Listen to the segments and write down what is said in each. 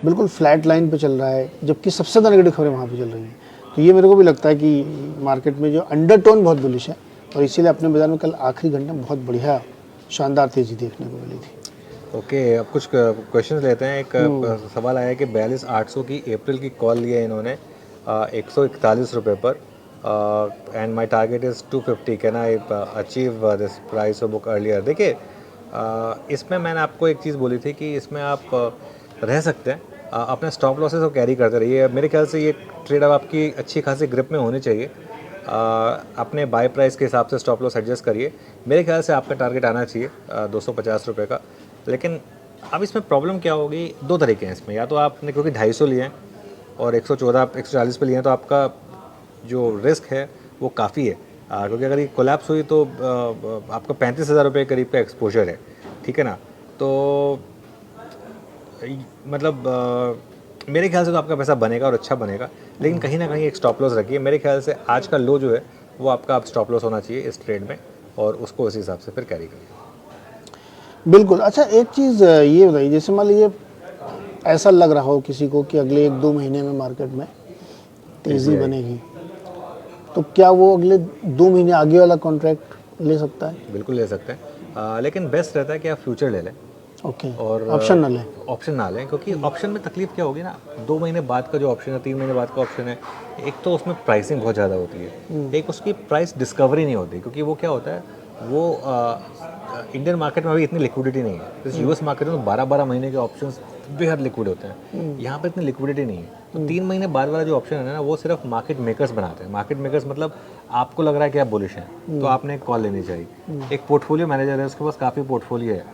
बिल्कुल flat line पे चल रहा है, जबकि सबसे ज़्यादा नेगेटिव खबरें वहाँ पे चल रही हैं। तो ये मेरे को भी लगता है कि मार्केट में जो अंडरटोन बहुत बुलिश है, और इसीलिए अपने बाजार में कल आखिरी घंटे में बहुत बढ़िया शानदार तेज़ी देखने को मिली थी। ओके, अब कुछ क्वेश्चंस लेते हैं। एक सवाल आया कि 42,800 की अप्रैल की कॉल ली है इन्होंने 141 रुपये पर, and my target is 250, can I achieve this price of book earlier. देखिए, इसमें मैंने आपको एक चीज़ बोली थी कि इसमें आप रह सकते हैं, अपने स्टॉप लॉसेस को कैरी करते रहिए। मेरे ख्याल से ये ट्रेड अब आपकी अच्छी खासी ग्रिप में होनी चाहिए। अपने बाय प्राइस के हिसाब से स्टॉप लॉस एडजस्ट करिए। मेरे ख्याल से आपका टारगेट आना चाहिए 250 रुपये का। लेकिन अब इसमें प्रॉब्लम क्या होगी, दो तरीके हैं इसमें। या तो आपने क्योंकि 250 लिए हैं और 114 140 पे लिए हैं, तो आपका जो रिस्क है वो काफ़ी है, क्योंकि अगर ये कोलैप्स हुई तो आपका 35,000 रुपये के करीब का एक्सपोजर है, ठीक है ना। तो मतलब मेरे ख्याल से तो आपका पैसा बनेगा और अच्छा बनेगा, लेकिन कहीं ना कहीं एक स्टॉप लॉस रखिए। मेरे ख्याल से आज का लो जो है वो आपका आप स्टॉप लॉस होना चाहिए इस ट्रेड में, और उसको उसी हिसाब से फिर कैरी करिए। बिल्कुल। अच्छा, एक चीज़ ये बताइए, जैसे मान लीजिए ऐसा लग रहा हो किसी को कि अगले 1-2 महीने में मार्केट में तेज़ी बनेगी, तो क्या वो अगले 2 महीने आगे वाला कॉन्ट्रैक्ट ले सकता है? बिल्कुल ले सकते हैं, लेकिन बेस्ट रहता है कि आप फ्यूचर ले लें। ओके, और ऑप्शन ना लें। ऑप्शन ना लें, क्योंकि ऑप्शन में तकलीफ क्या होगी ना, 2 महीने बाद का जो ऑप्शन है, 3 महीने बाद का ऑप्शन है, एक तो उसमें प्राइसिंग बहुत ज़्यादा होती है, एक उसकी प्राइस डिस्कवरी नहीं होती, क्योंकि वो क्या होता है, वो इंडियन मार्केट में अभी इतनी लिक्विडिटी नहीं है। इस यूएस मार्केट में 12-12 महीने के ऑप्शन बेहद लिक्विड होते हैं, यहाँ पर इतनी लिक्विडिटी नहीं है। तो 3 महीने बाद वाला जो ऑप्शन है ना, वो सिर्फ मार्केट मेकर्स बनाते हैं। मार्केट मेकर्स मतलब आपको लग रहा है कि आप बुलिश हैं, तो आपने एक कॉल लेनी चाहिए। एक पोर्टफोलियो मैनेजर है, उसके पास काफ़ी पोर्टफोलियो है,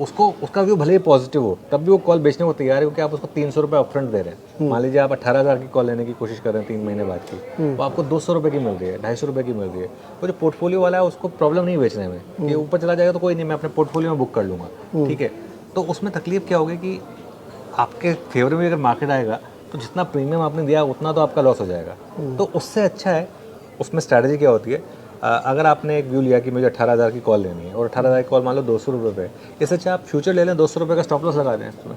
उसको उसका व्यू भले ही पॉजिटिव हो, तब भी वो कॉल बेचने को तैयार है, क्योंकि आप उसको 300 रुपये अपफ्रंट दे रहे हैं। मान लीजिए आप 18,000 की कॉल लेने की कोशिश कर रहे हैं 3 महीने बाद की, तो आपको 200 रुपये की मिल रही है, 250 रुपये की मिल रही है। वो जो पोर्टफोलियो वाला है उसको प्रॉब्लम नहीं बेचने में, कि ऊपर चला जाएगा तो कोई नहीं, मैं अपने पोर्टफोलियो में बुक कर लूँगा, ठीक है। तो उसमें तकलीफ क्या होगी कि आपके फेवर में अगर मार्केट आएगा तो जितना प्रीमियम आपने दिया उतना तो आपका लॉस हो जाएगा। तो उससे अच्छा है, उसमें स्ट्रैटेजी क्या होती है, अगर आपने एक व्यू लिया कि मुझे 18,000 की कॉल लेनी है और 18,000 की कॉल मान लो 200 रुपये पे, इससे अच्छा आप फ्यूचर ले लें, 200 रुपये का स्टॉप लॉस लगा दें इसमें।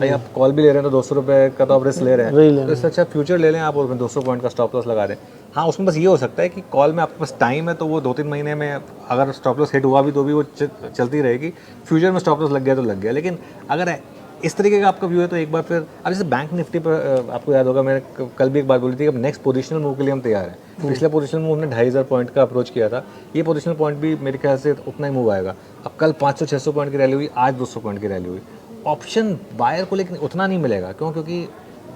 नहीं, आप कॉल भी ले रहे हैं तो 200 रुपये का तो आप रिस्क ले रहे हैं, तो इससे अच्छा फ्यूचर ले लें आप और 200 पॉइंट का स्टॉप लॉस लगा दें। हाँ, उसमें बस ये हो सकता है कि कॉल में आपके पास टाइम है, तो वो 2-3 महीने में अगर स्टॉप लॉस हिट हुआ भी तो भी वो चलती रहेगी। फ्यूचर में स्टॉप लॉस लग गया तो लग गया। लेकिन अगर इस तरीके का आपका व्यू है तो एक बार फिर, अब जैसे बैंक निफ्टी पर आपको याद होगा, मैंने कल भी एक बात बोली थी कि अब नेक्स्ट पोजिशनल मूव के लिए हम तैयार हैं। पिछले पोजिशनल मूव हमने 2,500 पॉइंट का अप्रोच किया था, ये पोजिशनल पॉइंट भी मेरे ख्याल से उतना ही मूव आएगा। अब कल 500-600 पॉइंट की रैली हुई, आज 200 पॉइंट की रैली हुई। ऑप्शन बायर को लेकिन उतना नहीं मिलेगा, क्योंकि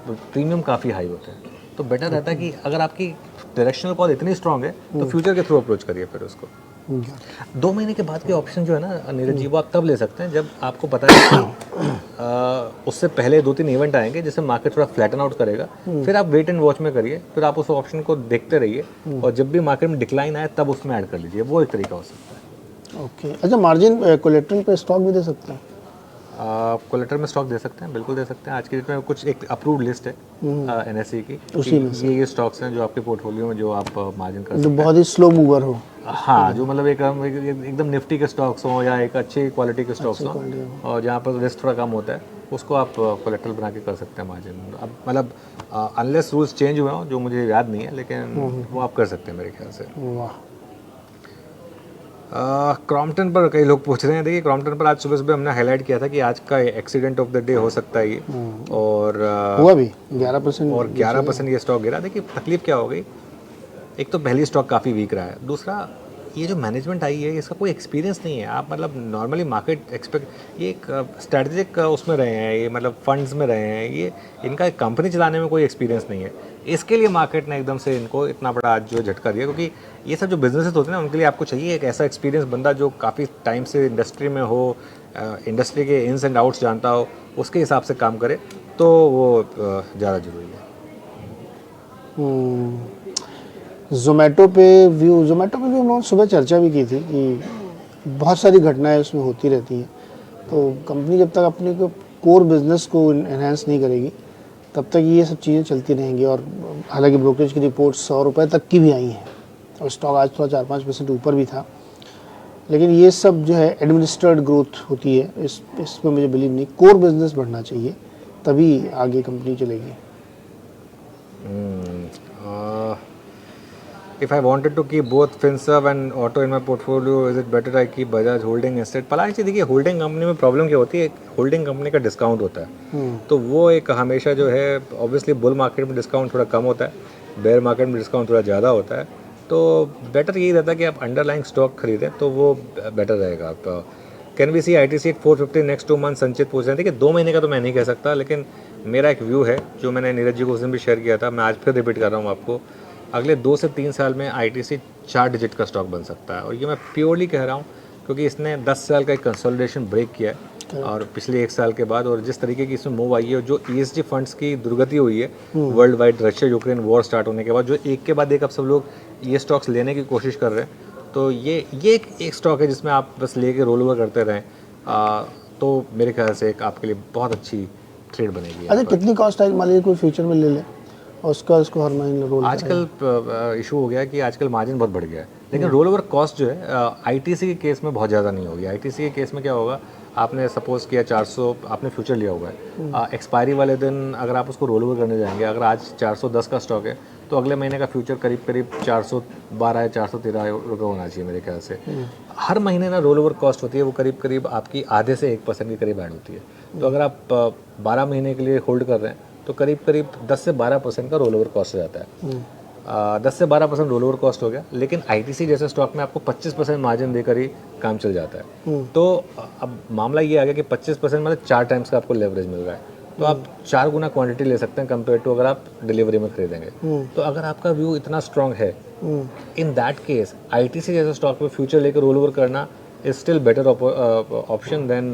प्रीमियम काफ़ी हाई होते हैं। तो बेटर रहता है कि अगर आपकी डायरेक्शनल कॉल इतनी स्ट्रांग है तो फ्यूचर के थ्रू अप्रोच करिए फिर उसको। 2 महीने के बाद के ऑप्शन जो है ना नीरज जी, वो आप तब ले सकते हैं जब आपको पता है कि उससे पहले 2-3 इवेंट आएंगे जिससे मार्केट थोड़ा फ्लैटन आउट करेगा। फिर आप वेट एंड वॉच में करिए, फिर आप उस ऑप्शन को देखते रहिए, और जब भी मार्केट में डिक्लाइन आए तब उसमें ऐड कर लीजिए। वो एक तरीका हो सकता है। ओके। अच्छा, मार्जिन कोलेट्रल पे स्टॉक भी दे सकते हैं? कोलेटर में स्टॉक दे सकते हैं, बिल्कुल दे सकते हैं। आज की डेट में कुछ एक अप्रूव्ड लिस्ट है NSE की, ये स्टॉक्स हैं जो आपके पोर्टफोलियो में जो आप मार्जिन कर सकते जो बहुत ही स्लो मूवर हो। हाँ, जो मतलब एकदम निफ्टी के स्टॉक्स हों या एक अच्छी क्वालिटी के स्टॉक्स हों, और जहाँ पर रिस्क थोड़ा कम होता है, उसको आप कोलेट्रल बना के कर सकते हैं मार्जिन। अब मतलब अनलेस रूल्स चेंज हुए हों, जो मुझे याद नहीं है, लेकिन वो आप कर सकते हैं मेरे ख्याल से। वाह। क्रॉम्पटन पर कई लोग पूछ रहे हैं। देखिए, क्रॉम्पटन पर आज सुबह सुबह हमने हाईलाइट किया था कि आज का एक्सीडेंट ऑफ द डे हो सकता है ये, और हुआ भी 11%, और 11% ये स्टॉक गिरा। देखिए, तकलीफ क्या हो गई, एक तो पहली स्टॉक काफ़ी वीक रहा है, दूसरा ये जो मैनेजमेंट आई है इसका कोई एक्सपीरियंस नहीं है। आप मतलब नॉर्मली मार्केट एक्सपेक्ट, ये एक स्ट्रैटेजिक उसमें रहे हैं, ये मतलब फंड्स में रहे हैं, ये इनका कंपनी चलाने में कोई एक्सपीरियंस नहीं है। इसके लिए मार्केट ने एकदम से इनको इतना बड़ा आज जो झटका दिया, क्योंकि ये सब जो बिजनेसेस होते हैं ना, उनके लिए आपको चाहिए एक ऐसा एक्सपीरियंस बंदा जो काफ़ी टाइम से इंडस्ट्री में हो, इंडस्ट्री के इन्स एंड आउट्स जानता हो, उसके हिसाब से काम करे, तो वो ज़्यादा ज़रूरी है। जोमेटो पे भी हम लोगों ने सुबह चर्चा भी की थी कि बहुत सारी घटनाएं उसमें होती रहती हैं। तो कंपनी जब तक अपने कोर बिजनेस को एनहांस नहीं करेगी तब तक ये सब चीज़ें चलती रहेंगी। और हालांकि ब्रोकरेज की रिपोर्ट 100 रुपये तक की भी आई हैं और स्टॉक आज थोड़ा 4-5% ऊपर भी था। लेकिन ये सब जो है एडमिनिस्ट्रेड ग्रोथ होती है, इसमें मुझे बिलीव नहीं। कोर बिजनेस बढ़ना चाहिए तभी आगे कंपनी चलेगी। If I wanted to keep both FinServ and Auto in my portfolio, is it better I keep Bajaj Holding instead? पलाश जी देखिए, होल्डिंग कंपनी में प्रॉब्लम क्या होती है, होल्डिंग कंपनी का डिस्काउंट होता है, तो वो एक हमेशा जो है ऑब्वियसली बुल मार्केट में डिस्काउंट थोड़ा कम होता है, बेयर मार्केट में डिस्काउंट थोड़ा ज़्यादा होता है, तो बेटर यही रहता है कि आप अंडरलाइंग स्टॉक खरीदें तो वो बेटर रहेगा। आप can we see ITC at 450 next 2 month? Sanchit पूछ रहे थे कि 2 महीने का तो मैं नहीं कह सकता, लेकिन मेरा एक व्यू है जो मैंने नीरज जी को उस दिन भी शेयर किया था, मैं आज फिर रिपीट कर रहा हूँ आपको। अगले 2 से 3 साल में ITC 4 डिजिट का स्टॉक बन सकता है, और ये मैं प्योरली कह रहा हूँ क्योंकि इसने 10 साल का एक कंसोलिडेशन ब्रेक किया है, और पिछले 1 साल के बाद और जिस तरीके की इसमें मूव आई है, जो ESG फंड्स की दुर्गति हुई है world wide Russia Ukraine war start होने के बाद, जो एक के बाद एक अब सब लोग ये स्टॉक्स लेने की कोशिश कर रहे हैं, तो ये एक स्टॉक है जिसमें आप बस लेके रोल ओवर करते रहें, तो मेरे ख्याल से एक आपके लिए बहुत अच्छी ट्रेड बनेगी। अरे कितनी कॉस्ट आएगी मान लीजिए कोई फ्यूचर में ले ले और उसको हर महीने रोल आजकल इशू हो गया है कि आजकल मार्जिन बहुत बढ़ गया है, लेकिन रोल ओवर कॉस्ट जो है ITC के केस में बहुत ज़्यादा नहीं होगी। ITC के केस में क्या होगा, आपने सपोज किया 400 आपने फ्यूचर लिया हुआ है, एक्सपायरी वाले दिन अगर आप उसको रोल ओवर करने जाएंगे, अगर आज 410 का स्टॉक है तो अगले महीने का फ्यूचर करीब 412 या 413 रुपये होना चाहिए मेरे ख्याल से। हर महीने ना रोल ओवर कॉस्ट होती है, वो करीब करीब आपकी आधे से 1% के करीब ऐड होती है, तो अगर आप 12 महीने के लिए होल्ड कर रहे हैं तो करीब करीब 10 से 12% का रोल ओवर कॉस्ट हो जाता है। 10 से 12% रोल ओवर कॉस्ट हो गया, लेकिन ITC जैसे स्टॉक में आपको 25% मार्जिन देकर ही काम चल जाता है। तो अब मामला ये आ गया कि 25% मतलब 4 टाइम्स का आपको लेवरेज मिल रहा है, तो आप 4 गुना क्वांटिटी ले सकते हैं कंपेयर टू अगर आप डिलीवरी में खरीदेंगे। तो अगर आपका व्यू इतना स्ट्रांग है, इन दैट केस ITC जैसे स्टॉक में फ्यूचर लेकर रोल ओवर करना is still better option than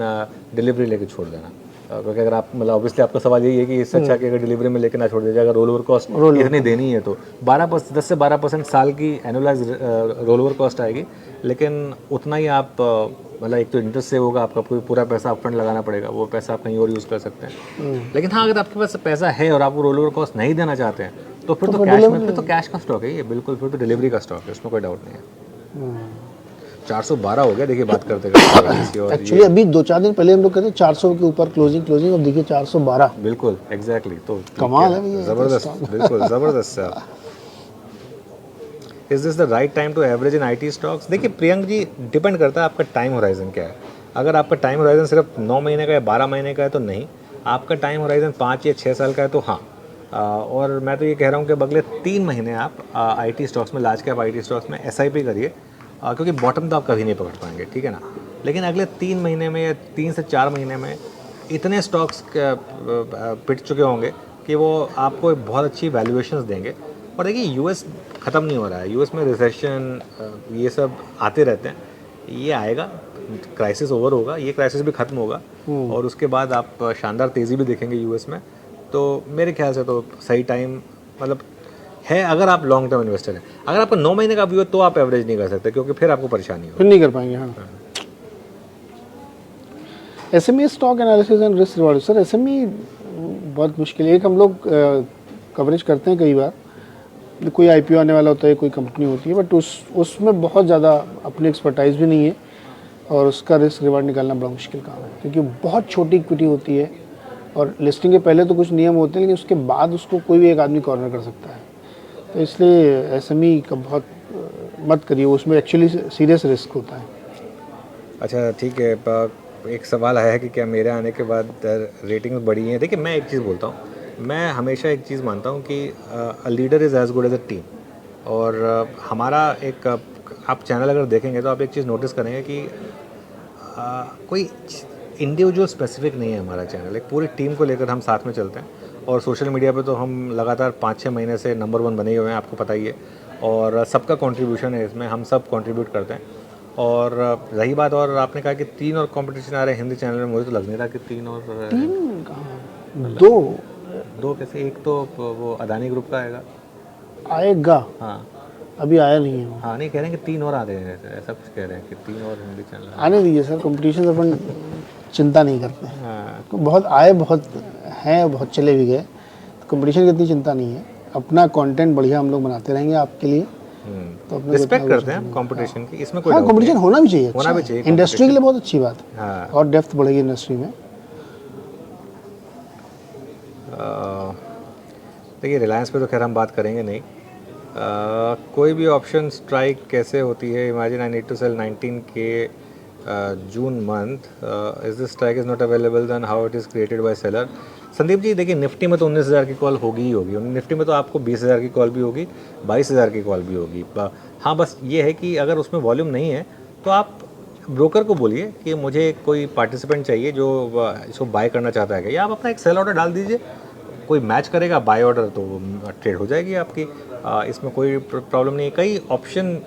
delivery लेके छोड़ देना। क्योंकि अगर आप मतलब ऑब्वियसली आपका सवाल यही है कि इससे अच्छा कि अगर डिलीवरी में लेके ना छोड़ दीजिए, अगर रोल ओवर कॉस्ट इतनी देनी है तो 10 से 12% साल की एनुअलाइज रोल ओवर कॉस्ट आएगी, लेकिन उतना ही आप मतलब एक तो इंटरेस्ट सेव होगा, आपका पूरा पैसा अपफ्रंट लगाना पड़ेगा, वो पैसा आप कहीं और यूज़ कर सकते हैं। लेकिन हाँ, अगर आपके पास पैसा है और आप वो रोल ओवर कॉस्ट नहीं देना चाहते हैं तो फिर तो कैश में, फिर तो कैश का स्टॉक है ये, बिल्कुल फिर तो डिलीवरी का स्टॉक है, उसमें कोई डाउट नहीं है। 412 हो गया देखिए बात करते करते। एक्चुअली अभी 2-4 दिन पहले हम लोग कहते 400 के ऊपर क्लोजिंग, अब देखिए 412। बिल्कुल एग्जैक्टली, तो कमाल है भैया, जबरदस्त, बिल्कुल जबरदस्त है। Is this the right time to average in IT stocks? देखिए प्रियंक जी, डिपेंड करता है आपका टाइम होराइजन क्या है। अगर आपका टाइम होराइजन सिर्फ 9 महीने का या 12 महीने का है तो नहीं, आपका टाइम होराइजन 5 या 6 साल का है तो हाँ। और मैं तो ये कह रहा हूँ कि अगले 3 महीने आप IT स्टॉक्स में, लार्ज कैप IT स्टॉक्स में SIP करिए, क्योंकि बॉटम तो आप कभी नहीं पकड़ पाएंगे, ठीक है ना। लेकिन अगले 3 महीने में या 3 से 4 महीने में इतने स्टॉक्स पिट चुके होंगे कि वो आपको बहुत अच्छी वैल्यूएशंस देंगे। और देखिए US ख़त्म नहीं हो रहा है, US में रिसेशन ये सब आते रहते हैं, ये आएगा, क्राइसिस ओवर होगा, ये क्राइसिस भी ख़त्म होगा और उसके बाद आप शानदार तेज़ी भी देखेंगे US में। तो मेरे ख्याल से तो सही टाइम मतलब है अगर आप लॉन्ग टर्म इन्वेस्टर हैं। अगर आपका 9 महीने का व्यू है तो आप एवरेज नहीं कर सकते, क्योंकि फिर आपको परेशानी होगी, फिर नहीं कर पाएंगे। हाँ, SME stock analysis and risk reward. Sir SME बहुत मुश्किल है, एक हम लोग कवरेज करते हैं कई बार, कोई IPO आने वाला होता है, कोई कंपनी होती है, बट उसमें बहुत ज़्यादा अपनी एक्सपर्टाइज भी नहीं है और उसका रिस्क रिवॉर्ड निकालना बड़ा मुश्किल काम है, क्योंकि बहुत छोटी इक्विटी होती है और लिस्टिंग के पहले तो कुछ नियम होते हैं, लेकिन उसके बाद उसको कोई भी एक आदमी कॉर्नर कर सकता है। तो इसलिए SME का बहुत मत करिए, उसमें एक्चुअली सीरियस रिस्क होता है। अच्छा ठीक है, एक सवाल आया है कि क्या मेरे आने के बाद रेटिंग्स बढ़ी हैं। देखिए मैं एक चीज़ बोलता हूँ, मैं हमेशा एक चीज़ मानता हूँ कि a leader is as good as a team. और हमारा एक आप चैनल अगर देखेंगे तो आप एक चीज़ नोटिस करेंगे कि कोई इंडिविजुअल स्पेसिफिक नहीं है हमारा चैनल, एक पूरी टीम को लेकर हम साथ में चलते हैं। और सोशल मीडिया पे तो हम लगातार 5-6 महीने से नंबर 1 बने हुए हैं, आपको पता ही है, और सबका कंट्रीब्यूशन है इसमें, हम सब कंट्रीब्यूट करते हैं। और रही बात, और आपने कहा कि 3 और कंपटीशन आ रहे हैं हिंदी चैनल में, मुझे तो लग नहीं रहा कि 3 और 2 कैसे, एक तो वो अदानी ग्रुप का आएगा, हाँ अभी आया नहीं है। हाँ, नहीं कह रहे हैं कि 3 और आ रहे हैं, ऐसा कुछ कह रहे हैं कि 3 और हिंदी चैनल आने दीजिए सर, कंपटीशन अपन चिंता नहीं करते हैं। हाँ। बहुत आए, बहुत हैं, बहुत चले भी गए, तो कंपटीशन की इतनी चिंता नहीं है। अपना कंटेंट बढ़िया हम लोग बनाते रहेंगे आपके लिए, तो अपने रिस्पेक्ट करते हैं कंपटीशन की, इसमें कोई हाँ, doubt नहीं कंपटीशन है। होना भी चाहिए, होना भी चाहिए, इंडस्ट्री के लिए बहुत अच्छी बात है, हाँ। और डेप्थ बढ़ेगी इंडस्ट्री में। देखिए रिलायंस पे तो खैर हम बात करेंगे नहीं। कोई भी ऑप्शन स्ट्राइक कैसे होती है? Imagine I need to sell 19K June month, is this strike is not available, then how it is created by seller. Sandeep ji देखिए, निफ्टी में तो 19,000 की कॉल होगी ही होगी, निफ्टी में तो आपको 20,000 की कॉल भी होगी, 22,000 की कॉल भी होगी। हाँ बस ये है कि अगर उसमें वॉल्यूम नहीं है तो आप ब्रोकर को बोलिए कि मुझे कोई पार्टिसिपेंट चाहिए जो इसको बाय करना चाहता है, या आप अपना एक सेल ऑर्डर डाल दीजिए, कोई मैच करेगा बाय ऑर्डर तो ट्रेड हो जाएगी आपकी। इसमें कोई प्रॉब्लम नहीं है। कई ऑप्शन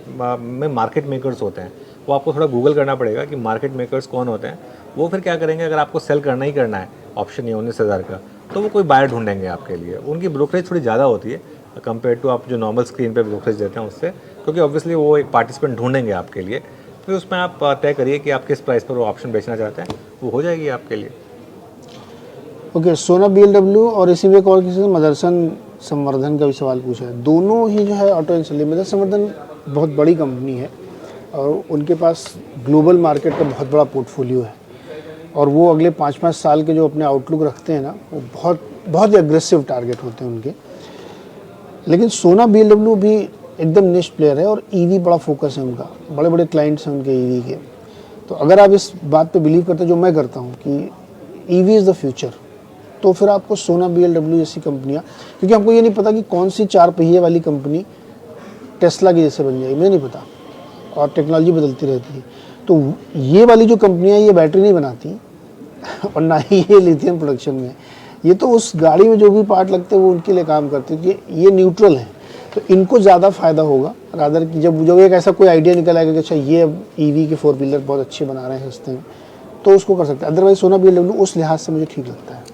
में मार्केट मेकर्स होते हैं, वो आपको थोड़ा गूगल करना पड़ेगा कि मार्केट मेकर्स कौन होते हैं। वो फिर क्या करेंगे, अगर आपको सेल करना ही करना है ऑप्शन ये 19,000 का, तो वो कोई बायर ढूंढेंगे आपके लिए। उनकी ब्रोकरेज थोड़ी ज़्यादा होती है कंपेयर टू आप जो नॉर्मल स्क्रीन पे ब्रोकरेज देते हैं उससे, क्योंकि ऑब्वियसली वो एक पार्टिसिपेंट ढूंढेंगे आपके लिए। फिर उसमें आप तय करिए कि आप किस प्राइस पर वो ऑप्शन बेचना चाहते हैं, वो हो जाएगी आपके लिए। ओके, सोना बीएलडब्ल्यू और इसी में एक और किसी ने मदरसन संवर्धन का भी सवाल पूछा है। दोनों ही जो है ऑटो इंडस्ट्री, मदरसन संवर्धन बहुत बड़ी कंपनी है और उनके पास ग्लोबल मार्केट का बहुत बड़ा पोर्टफोलियो है, और वो अगले 5-5 साल के जो अपने आउटलुक रखते हैं ना, वो बहुत बहुत ही अग्रेसिव टारगेट होते हैं उनके। लेकिन सोना बीएलडब्ल्यू भी एकदम निश प्लेयर है और ईवी बड़ा फोकस है उनका, बड़े बड़े क्लाइंट्स हैं उनके ईवी के। तो अगर आप इस बात पे बिलीव करते हैं जो मैं करता हूँ कि ईवी इज़ द फ्यूचर, तो फिर आपको सोना बीएलडब्ल्यू जैसी कंपनियाँ, क्योंकि हमको ये नहीं पता कि कौन सी 4 पहिए वाली कंपनी टेस्ला की जैसे बन जाएगी, मुझे नहीं पता, और टेक्नोलॉजी बदलती रहती है। तो ये वाली जो कंपनियाँ ये बैटरी नहीं बनाती और ना ही ये लिथियम प्रोडक्शन में, ये तो उस गाड़ी में जो भी पार्ट लगते हैं वो उनके लिए काम करते हैं, ये न्यूट्रल है। तो इनको ज़्यादा फायदा होगा रादर कि जब एक ऐसा कोई आइडिया निकल आएगा कि अच्छा ये अब ईवी के 4 व्हीलर बहुत अच्छे बना रहे हैं सस्ते में, तो उसको कर सकते हैं। अदरवाइज सोना बीएलडब्ल्यू उस लिहाज से मुझे ठीक लगता है।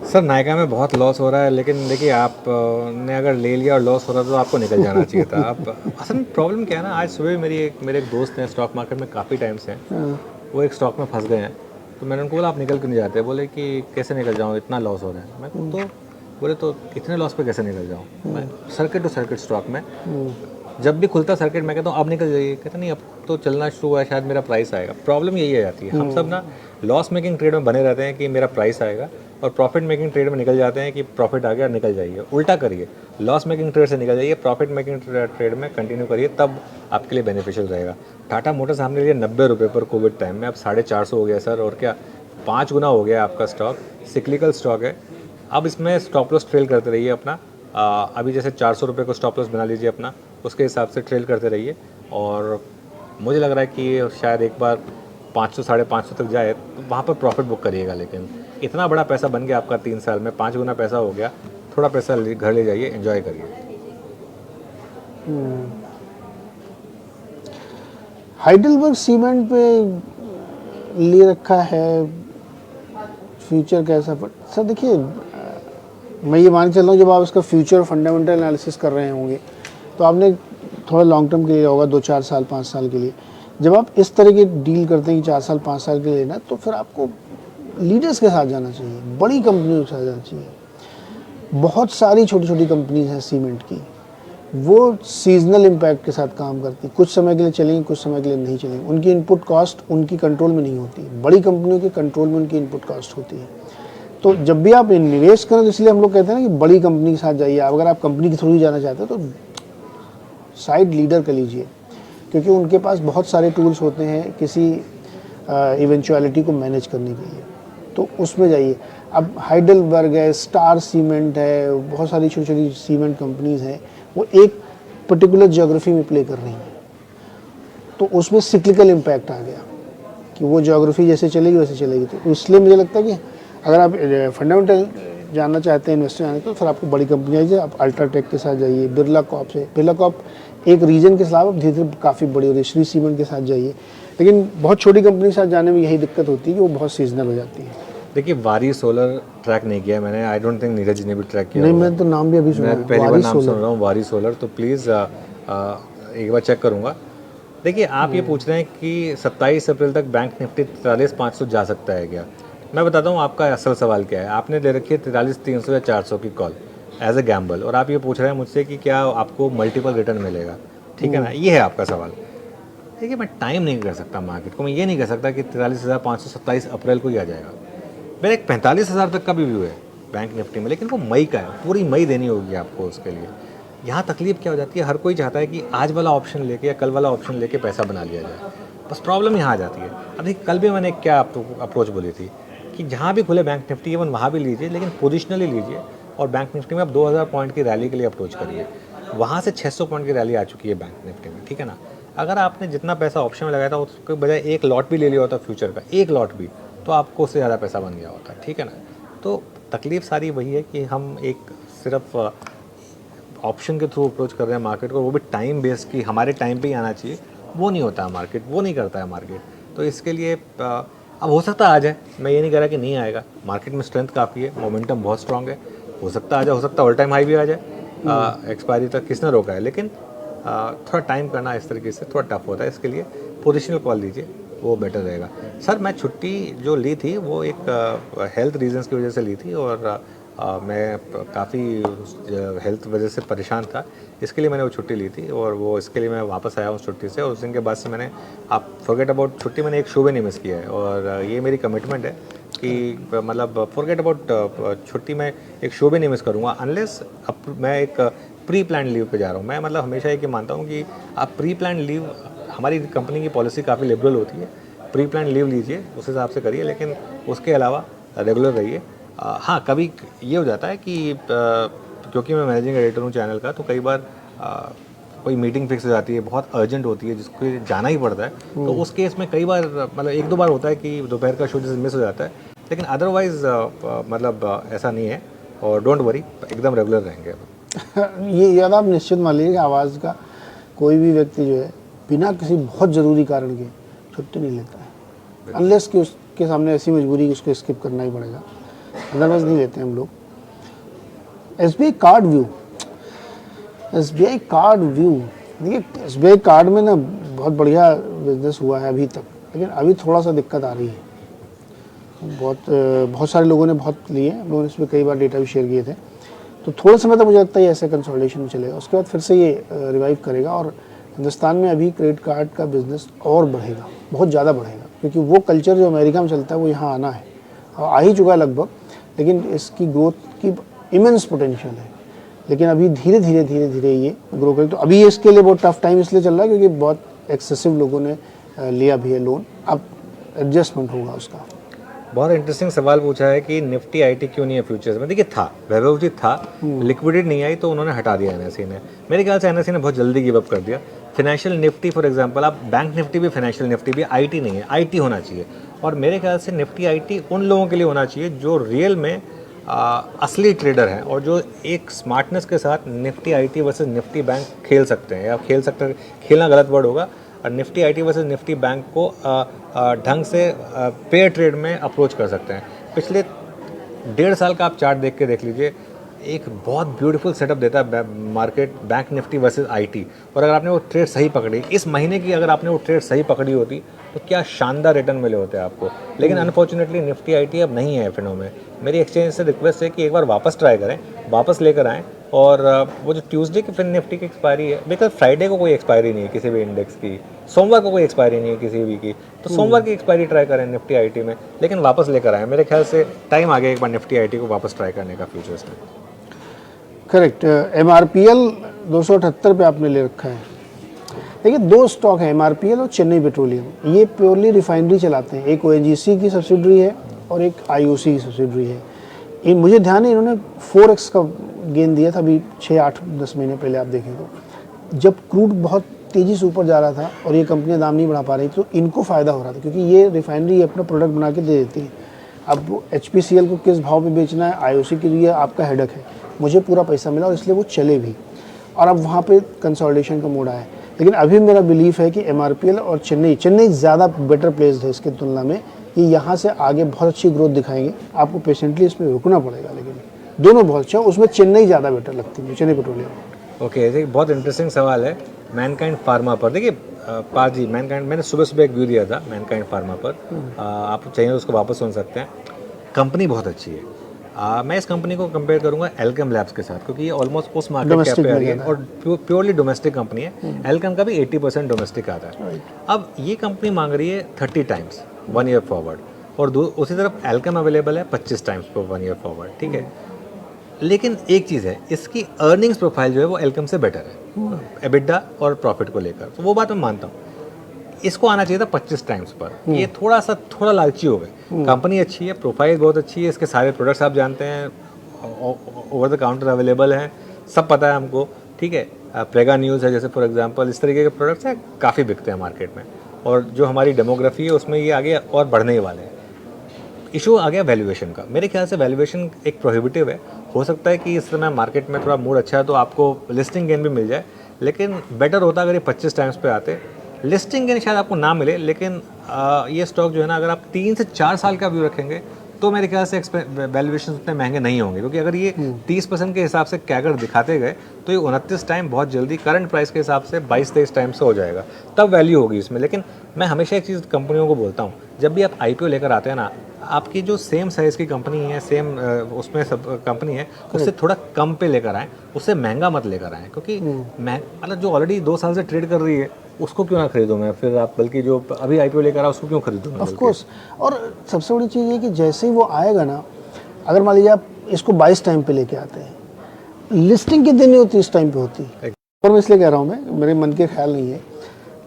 सर नायका में बहुत लॉस हो रहा है, लेकिन देखिए आप ने अगर ले लिया और लॉस हो रहा था तो आपको निकल जाना चाहिए था। आप असल में प्रॉब्लम क्या है ना, आज सुबह मेरे एक दोस्त हैं स्टॉक मार्केट में काफ़ी टाइम से हैं, वो एक स्टॉक में फंस गए हैं। तो मैंने उनको बोला आप निकल क्यों नहीं जाते? बोले कि कैसे निकल जाऊँ, इतना लॉस हो रहा है। मैं तो बोले तो इतने लॉस पे कैसे निकल जाऊँ? मैं सर्किट टू सर्किट स्टॉक में जब भी खुलता सर्किट मैं कहता हूँ अब निकल जाइए, कहते नहीं अब तो चलना शुरू हुआ है, शायद मेरा प्राइस आएगा। प्रॉब्लम यही आ जाती है, हम सब ना लॉस मेकिंग ट्रेड में बने रहते हैं कि मेरा प्राइस आएगा, और प्रॉफिट मेकिंग ट्रेड में निकल जाते हैं कि प्रॉफिट आ गया निकल जाइए। उल्टा करिए, लॉस मेकिंग ट्रेड से निकल जाइए, प्रॉफिट मेकिंग ट्रेड में कंटिन्यू करिए, तब आपके लिए बेनिफिशियल रहेगा। टाटा मोटर्स हमने लिए 90 रुपये पर कोविड टाइम में, अब 450 हो गया सर, और क्या 5 गुना हो गया आपका स्टॉक। सिक्लिकल स्टॉक है, अब इसमें स्टॉप लॉस ट्रेल करते रहिए अपना। अभी जैसे 400 रुपये को स्टॉप लॉस बना लीजिए अपना, उसके हिसाब से ट्रेल करते रहिए। और मुझे लग रहा है कि शायद एक बार 500 550 तक जाए तो वहाँ पर प्रॉफिट बुक करिएगा। लेकिन इतना बड़ा पैसा बन गया आपका 3 साल में, 5 गुना पैसा हो गया, थोड़ा पैसा घर ले जाइए, एंजॉय करिए। हाइडेलबर्ग सीमेंट पे ले रखा है, फ्यूचर कैसा? पर सर देखिए, मैं ये मान के चल रहा हूँ जब आप इसका फ्यूचर फंडामेंटल एनालिसिस कर रहे होंगे तो आपने थोड़ा लॉन्ग टर्म के लिए होगा, 2-4 साल 5 साल के लिए। जब आप इस तरह की डील करते हैं कि 4 साल 5 साल के लिए लेना, तो फिर आपको लीडर्स के साथ जाना चाहिए, बड़ी कंपनियों के साथ जाना चाहिए। बहुत सारी छोटी छोटी कंपनीज हैं सीमेंट की, वो सीजनल इम्पैक्ट के साथ काम करती, कुछ समय के लिए चलेंगी, कुछ समय के लिए नहीं चलेंगी। उनकी इनपुट कॉस्ट उनकी कंट्रोल में नहीं होती, बड़ी कंपनियों के कंट्रोल में उनकी इनपुट कॉस्ट होती है। तो जब भी आप निवेश करें, तो इसलिए हम लोग कहते हैं ना कि बड़ी कंपनी के साथ जाइए। अगर आप कंपनी के थ्रू ही जाना चाहते हो तो साइड लीडर कर लीजिए, क्योंकि उनके पास बहुत सारे टूल्स होते हैं किसी इवेंचुअलिटी को मैनेज करने के लिए, तो उसमें जाइए। अब हाइडेलबर्ग है, स्टार सीमेंट है, बहुत सारी छोटी छोटी सीमेंट कंपनीज हैं, वो एक पर्टिकुलर ज्योग्राफी में प्ले कर रही हैं, तो उसमें सिक्लिकल इम्पैक्ट आ गया कि वो ज्योग्राफी जैसे चलेगी वैसे चलेगी। तो इसलिए मुझे लगता है कि अगर आप फंडामेंटल जानना चाहते हैं, इन्वेस्टर जानना, तो फिर आपको बड़ी कंपनी आइए। आप अल्ट्राटेक के साथ जाइए, बिरला कॉप से, बिरला कॉप एक रीजन के खिलाफ धीरे धीरे काफ़ी बड़ी हो रही है, श्री सीमेंट के साथ जाइए। लेकिन बहुत छोटी कंपनी के साथ जाने में यही दिक्कत होती है कि वो बहुत सीजनल हो जाती है। देखिए वारी सोलर ट्रैक नहीं किया मैंने, I don't think Neeraj ji ने भी ट्रैक किया। नहीं, मैं तो नाम भी अभी सुना, मैं पहली बार नाम सुन रहा हूँ वारी सोलर, तो प्लीज़ एक बार चेक करूँगा। देखिए आप ये पूछ रहे हैं कि 27 अप्रैल तक बैंक निफ्टी 43,500 जा सकता है क्या? मैं बताता हूँ आपका असल सवाल क्या है। आपने ले रखी है 43,300 या 400 की कॉल एज ए गैम्बल, और आप ये पूछ रहे हैं मुझसे कि क्या आपको मल्टीपल रिटर्न मिलेगा, ठीक है ना? ये है आपका सवाल। देखिए मैं टाइम नहीं कर सकता मार्केट को, मैं ये नहीं कह सकता कि 43,500 27 अप्रैल को ही आ जाएगा। मेरा एक 45,000 तक का भी व्यू है बैंक निफ्टी में, लेकिन वो मई का है, पूरी मई देनी होगी आपको उसके लिए। यहाँ तकलीफ क्या हो जाती है, हर कोई चाहता है कि आज वाला ऑप्शन लेके या कल वाला ऑप्शन लेके पैसा बना लिया जाए, बस प्रॉब्लम यहाँ आ जाती है। अभी कल भी मैंने क्या अप्रोच बोली थी कि जहाँ भी खुले बैंक निफ्टी इवन वहाँ भी लीजिए, लेकिन पोजिशनली लीजिए, और बैंक निफ्टी में आप 2000 पॉइंट की रैली के लिए अप्रोच करिए। वहाँ से 600 पॉइंट की रैली आ चुकी है बैंक निफ्टी में, ठीक है ना। अगर आपने जितना पैसा ऑप्शन में लगाया था उसके बजाय एक लॉट भी ले लिया होता फ्यूचर का, एक लॉट भी, तो आपको उससे ज़्यादा पैसा बन गया होता, ठीक है ना। तो तकलीफ़ सारी वही है कि हम एक सिर्फ ऑप्शन के थ्रू अप्रोच कर रहे हैं मार्केट को, वो भी टाइम बेस की हमारे टाइम पे ही आना चाहिए, वो नहीं होता है मार्केट, वो नहीं करता है मार्केट। तो इसके लिए अब हो सकता है आ जाए, मैं ये नहीं कह रहा कि नहीं आएगा, मार्केट में स्ट्रेंथ काफ़ी है, मोमेंटम बहुत स्ट्रांग है, हो सकता है आ जाए, हो सकता है ऑल टाइम हाई भी आ जाए एक्सपायरी तक, किसने रोका है। लेकिन थोड़ा टाइम करना इस तरीके से थोड़ा टफ होता है, इसके लिए पोजिशनल कॉल लीजिए, वो बेटर रहेगा। सर मैं छुट्टी जो ली थी वो एक हेल्थ रीजंस की वजह से ली थी, और मैं काफ़ी हेल्थ वजह से परेशान था, इसके लिए मैंने वो छुट्टी ली थी, और वो इसके लिए मैं वापस आया हूँ छुट्टी से। और उस दिन के बाद से मैंने, आप फॉरगेट अबाउट छुट्टी, मैंने एक शो भी नहीं मिस किया है, और ये मेरी कमिटमेंट है कि मतलब फॉरगेट अबाउट छुट्टी, में एक शो भी नहीं मिस करूँगा अनलेस मैं एक प्री प्लान लीव पे जा रहा हूँ। मैं मतलब हमेशा ये मानता हूँ कि आप प्री प्लान लीव, हमारी कंपनी की पॉलिसी काफ़ी लिबरल होती है, प्री प्लान लीव लीजिए, उस हिसाब से करिए, लेकिन उसके अलावा रेगुलर रहिए। हाँ, कभी ये हो जाता है कि क्योंकि मैं मैनेजिंग एडिटर हूँ चैनल का, तो कई बार कोई मीटिंग फिक्स हो जाती है, बहुत अर्जेंट होती है, जिसको जाना ही पड़ता है, तो उस केस में कई बार मतलब एक दो बार होता है कि दोपहर का शो जैसे मिस हो जाता है, लेकिन अदरवाइज मतलब ऐसा नहीं है, और डोंट वरी, एकदम रेगुलर रहेंगे। ये याद आप निश्चित मान लीजिए कि आवाज़ का कोई भी व्यक्ति जो है बिना किसी बहुत ज़रूरी कारण के छुट्टी नहीं लेता है, अनलेस कि उसके सामने ऐसी मजबूरी कि उसको स्किप करना ही पड़ेगा, अदरवाइज नहीं लेते हम लोग। SBI card view, SBI card view, देखिए SBI कार्ड में ना बहुत बढ़िया बिजनेस हुआ है अभी तक, लेकिन अभी थोड़ा सा दिक्कत आ रही है। बहुत सारे लोगों ने बहुत लिए, हम लोगों ने इस पर कई बार डेटा भी शेयर किए थे, तो थोड़े समय तक मुझे लगता है ऐसे कंसोलिडेशन में चलेगा, उसके बाद फिर से ये रिवाइव करेगा, और हिंदुस्तान में अभी क्रेडिट कार्ड का बिज़नेस और बढ़ेगा, बहुत ज़्यादा बढ़ेगा, क्योंकि वो कल्चर जो अमेरिका में चलता है वो यहाँ आना है, और आ ही चुका है लगभग, लेकिन इसकी ग्रोथ की इमेंस पोटेंशियल है, लेकिन अभी धीरे धीरे ये ग्रो करे। तो अभी इसके लिए बहुत टफ टाइम इसलिए चल रहा है क्योंकि बहुत एक्सेसिव लोगों ने लिया भी है लोन, अब एडजस्टमेंट होगा उसका। बहुत इंटरेस्टिंग सवाल पूछा है कि निफ्टी आईटी क्यों नहीं है फ्यूचर्स में। देखिए था, वैभव जी था, लिक्विडिटी नहीं आई तो उन्होंने हटा दिया एनएसई ने। मेरे ख्याल से एनएसई ने बहुत जल्दी गिव अप कर दिया। फाइनेंशियल निफ्टी फॉर एग्जांपल, आप बैंक निफ्टी भी फाइनेंशियल निफ्टी भी आईटी नहीं है, आईटी होना चाहिए, और मेरे ख्याल से निफ्टी आईटी उन लोगों के लिए होना चाहिए जो रियल में असली ट्रेडर हैं, और जो एक स्मार्टनेस के साथ Nifty IT versus Nifty bank खेल सकते हैं, या खेल सकते हैं, खेलना गलत वर्ड होगा, Nifty IT versus Nifty bank को ढंग से पेयर ट्रेड में अप्रोच कर सकते हैं। पिछले 1.5 साल का आप चार्ट देख लीजिए, एक बहुत ब्यूटीफुल सेटअप देता है market, bank Nifty versus IT, और अगर आपने वो ट्रेड सही पकड़ी, इस महीने की अगर आपने वो ट्रेड सही पकड़ी होती तो क्या शानदार रिटर्न मिले होते आपको। लेकिन अनफॉर्चुनेटली निफ्टी आईटी अब नहीं है फिनो में। मेरी एक्सचेंज से रिक्वेस्ट है कि एक बार वापस ट्राई करें, वापस लेकर आएँ, और वो जो ट्यूसडे की फिर निफ्टी की एक्सपायरी है, बिकॉज फ्राइडे को कोई एक्सपायरी नहीं है किसी भी इंडेक्स की, सोमवार को कोई एक्सपायरी नहीं है किसी भी की, तो सोमवार की एक्सपायरी ट्राई करें निफ्टी आईटी में, लेकिन वापस लेकर आएँ। मेरे ख्याल से टाइम आ गया एक बार निफ्टी आईटी को वापस ट्राई करने का फ्यूचर्स में। करेक्ट। MRPL 278 पे आपने ले रखा है। देखिए दो स्टॉक है, MRPL और चेन्नई पेट्रोलियम, ये प्योरली रिफाइनरी चलाते हैं, एक ONGC की सब्सिडरी है और एक IOC की सब्सिडरी है। मुझे ध्यान है इन्होंने 4x का गेन दिया था अभी 6-8-10 महीने पहले, आप देखें तो जब क्रूड बहुत तेज़ी से ऊपर जा रहा था और ये कंपनियां दाम नहीं बढ़ा पा रही, तो इनको फ़ायदा हो रहा था, क्योंकि ये रिफाइनरी अपना प्रोडक्ट बना के दे देती है। अब HPCL को किस भाव में बेचना है, IOC के लिए आपका हेडक है, मुझे पूरा पैसा मिला और इसलिए वो चले भी, और अब वहाँ पे कंसोलिडेशन का मोड आया है। लेकिन अभी मेरा बिलीफ है कि MRPL और चेन्नई ज़्यादा बेटर प्लेस्ड है इसके तुलना में, ये यहाँ से आगे बहुत अच्छी ग्रोथ दिखाएंगे, आपको पेशेंटली इसमें रुकना पड़ेगा, लेकिन दोनों बहुत अच्छा, उसमें चेन्नई ज़्यादा बेटर लगती है, चेन्नई पेट्रोलियम। ओके, देखिए बहुत इंटरेस्टिंग सवाल है मैनकाइंड फार्मा पर। देखिए पार जी, मैनकाइंड, मैंने सुबह एक व्यू दिया था मैनकाइंड फार्मा पर, आप चाहिए तो उसको वापस सुन सकते हैं। कंपनी बहुत अच्छी है। मैं इस कंपनी को कंपेयर करूंगा एल्केम लैब्स के साथ, क्योंकि ये ऑलमोस्ट उस मार्केट कैप पे आ रही है और प्योरली डोमेस्टिक कंपनी है। एल्केम का भी 80% डोमेस्टिक आता है। अब ये कंपनी मांग रही है 30 टाइम्स 1 ईयर फॉरवर्ड, और उसी तरफ एल्केम अवेलेबल है 25 टाइम्स पर 1 ईयर फॉरवर्ड, ठीक है। लेकिन एक चीज़ है, इसकी अर्निंग्स प्रोफाइल जो है वो एल्केम से बेटर है एबिडा और प्रॉफिट को लेकर, तो वो बात मैं मानता हूँ। इसको आना चाहिए था 25 टाइम्स पर, ये थोड़ा लालची हो गए। कंपनी अच्छी है, प्रोफाइल बहुत अच्छी है, इसके सारे प्रोडक्ट्स आप जानते हैं, ओवर द काउंटर अवेलेबल हैं, सब पता है हमको, ठीक है। प्रेगा न्यूज़ है जैसे फॉर एग्जांपल, इस तरीके के प्रोडक्ट्स हैं, काफ़ी बिकते हैं मार्केट में, और जो हमारी डेमोग्राफी है उसमें ये आगे और बढ़ने ही वाले हैं। इशू आ गया वैल्यूएशन का। मेरे ख्याल से वैल्यूएशन एक प्रोहिबिटिव है। हो सकता है कि इस समय मार्केट में थोड़ा मूड अच्छा है तो आपको लिस्टिंग गेन भी मिल जाए, लेकिन बेटर होता अगर ये 25 टाइम्स पे आते। लिस्टिंग गेन शायद आपको ना मिले, लेकिन ये स्टॉक जो है ना, अगर आप 3 से 4 साल का व्यू रखेंगे तो मेरे ख्याल से वैल्यूएशन उतने महंगे नहीं होंगे, क्योंकि अगर ये 30% के हिसाब से कैगर दिखाते गए तो ये 29 टाइम बहुत जल्दी करंट प्राइस के हिसाब से 22-23 टाइम से हो जाएगा, तब वैल्यू होगी इसमें। लेकिन मैं हमेशा एक चीज़ कंपनियों को बोलता हूँ, जब भी आप IPO लेकर आते हैं ना, आपकी जो सेम साइज़ की कंपनी है, सेम उसमें सब कंपनी है, उससे थोड़ा कम पे लेकर आएँ, उससे महंगा मत लेकर आएँ, क्योंकि मैं मतलब जो ऑलरेडी 2 साल से ट्रेड कर रही है उसको क्यों ना खरीदूँ मैं फिर, आप बल्कि जो अभी IPO लेकर आया उसको क्यों खरीदूँ मैं? Of course. और सबसे बड़ी चीज़ ये कि जैसे ही वो आएगा ना, अगर मान लीजिए आप इसको 22 टाइम पे लेके आते हैं, लिस्टिंग के दिन नहीं होती, इस टाइम पे होती है। और मैं इसलिए कह रहा हूँ, मैं मेरे मन के ख्याल नहीं है।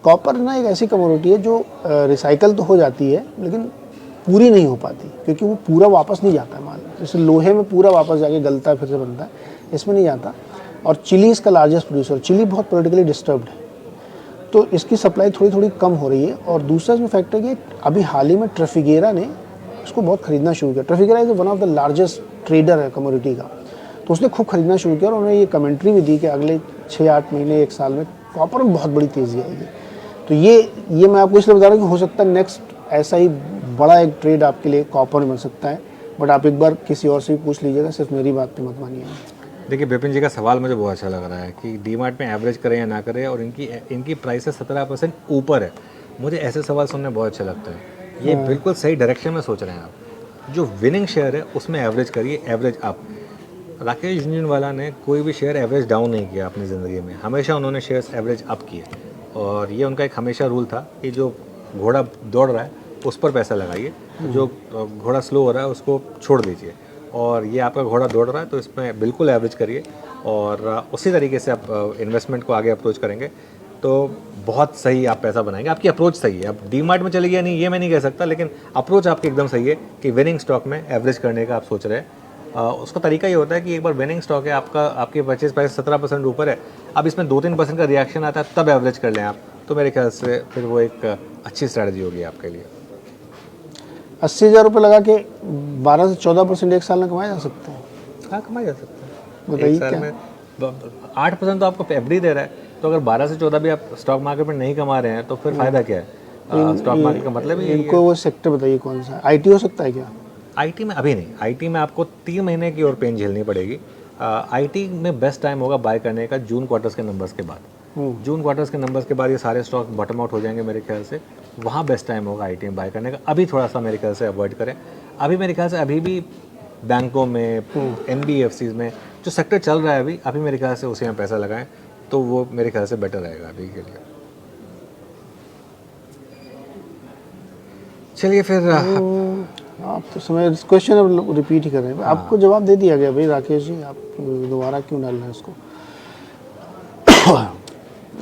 कॉपर ना एक ऐसी कमोडिटी है जो रिसाइकल तो हो जाती है लेकिन पूरी नहीं हो पाती, क्योंकि वो पूरा वापस नहीं जाता है माल। जैसे लोहे में पूरा वापस जाके गलता है फिर से बनता है, इसमें नहीं जाता। और चिली इसका लार्जेस्ट प्रोड्यूसर, चिली बहुत पोलिटिकली डिस्टर्ब्ड है, तो इसकी सप्लाई थोड़ी थोड़ी कम हो रही है। और दूसरा इसमें फैक्टर कि अभी हाल ही में ट्रैफिगेरा ने इसको बहुत खरीदना शुरू किया। Trafigura is one of the largest trader है कमोडिटी का, तो उसने खूब खरीदना शुरू किया और उन्होंने ये कमेंट्री भी दी कि अगले 6-8 महीने 1 साल में कॉपर में बहुत बड़ी तेज़ी आएगी। तो ये मैं आपको इसलिए बता रहा हूँ कि हो सकता है नेक्स्ट ऐसा ही बड़ा एक ट्रेड आपके लिए कॉपर में बन सकता है। बट आप एक बार किसी और से भी पूछ लीजिएगा, सिर्फ मेरी बात पे मत मानिए। देखिए विपिन जी का सवाल मुझे बहुत अच्छा लग रहा है कि डीमार्ट में एवरेज करें या ना करें, और इनकी प्राइस से 17% ऊपर है। मुझे ऐसे सवाल सुनने बहुत अच्छा लगता है। ये बिल्कुल सही डायरेक्शन में सोच रहे हैं आप। जो विनिंग शेयर है उसमें एवरेज करिए, एवरेज अप। राकेश झुनझुनवाला ने कोई भी शेयर एवरेज डाउन नहीं किया अपनी ज़िंदगी में, हमेशा उन्होंने शेयर्स एवरेज अप किए। और ये उनका एक हमेशा रूल था कि जो घोड़ा दौड़ रहा है उस पर पैसा लगाइए, जो घोड़ा स्लो हो रहा है उसको छोड़ दीजिए। और ये आपका घोड़ा दौड़ रहा है तो इसमें बिल्कुल एवरेज करिए, और उसी तरीके से आप इन्वेस्टमेंट को आगे अप्रोच करेंगे तो बहुत सही आप पैसा बनाएंगे। आपकी अप्रोच सही है। अब डीमार्ट में चली गया नहीं ये मैं नहीं कह सकता, लेकिन अप्रोच आपकी एकदम सही है कि विनिंग स्टॉक में एवरेज करने का आप सोच रहे हैं। उसका तरीका ये होता है कि एक बार विनिंग स्टॉक है आपका, आपकी परचेज प्राइस 17% ऊपर है, अब इसमें 2-3% का रिएक्शन आता है तब एवरेज कर लें आप, तो मेरे ख्याल से फिर वो एक अच्छी स्ट्रैटेजी होगी आपके लिए। 80,000 रुपये लगा के 12 से 14% 1 साल में कमाया जा सकता है। हाँ, कमाया जा सकता है। बताइए एक साल में 8% तो आपको एफडी दे रहा है, तो अगर 12 से 14 भी आप स्टॉक मार्केट में नहीं कमा रहे हैं तो फिर फायदा क्या है? स्टॉक मार्केट का मतलब ही इनको वो सेक्टर बताइए कौन सा? IT हो सकता है क्या? IT में अभी नहीं। IT में आपको 3 महीने की और पेन झेलनी पड़ेगी। IT में बेस्ट टाइम होगा बाय करने का जून क्वार्टर्स के नंबर्स के बाद। जून क्वार्टर्स के नंबर्स के बाद ये सारे स्टॉक बॉटम आउट हो जाएंगे मेरे ख्याल से, वहाँ बेस्ट टाइम होगा IT में बाय करने का। अभी थोड़ा सा मेरे ख्याल से अवॉइड करें। अभी मेरे ख्याल से अभी भी बैंकों में, NBFCs में जो सेक्टर चल रहा है अभी मेरे ख्याल से उसी में पैसा लगाएं तो वो मेरे ख्याल से बेटर रहेगा अभी के लिए। चलिए फिर आप तो समय क्वेश्चन अब रिपीट ही कर रहे हैं। आपको जवाब दे दिया गया भाई राकेश जी, आप दोबारा क्यों डाल रहे हैं इसको?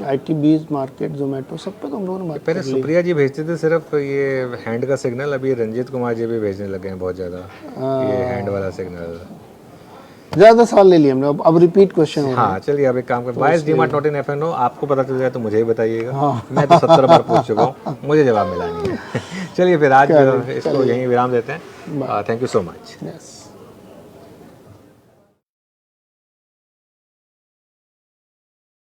IT बीज मार्केट जोमेटो सब पे तो हम लोगों ने बात पहले सुप्रिया जी भेजते थे सिर्फ ये हैंड का सिग्नल, अभी रंजीत कुमार जी भी भेजने लगे हैं बहुत ज़्यादा ये हैंड वाला सिग्नल। ज़्यादा सवाल ले लिए हमने, अब रिपीट क्वेश्चन हो रहा है। हाँ चलिए अब एक काम कर, wise DMart not in FNO आपको पता चल जाए तो मुझे ही बताइएगा। मैं तो 70 बार पूछ चुका हूँ, मुझे जवाब मिला नहीं है। चलिए फिर आज इसको यहीं विराम देते हैं। Thank you so much.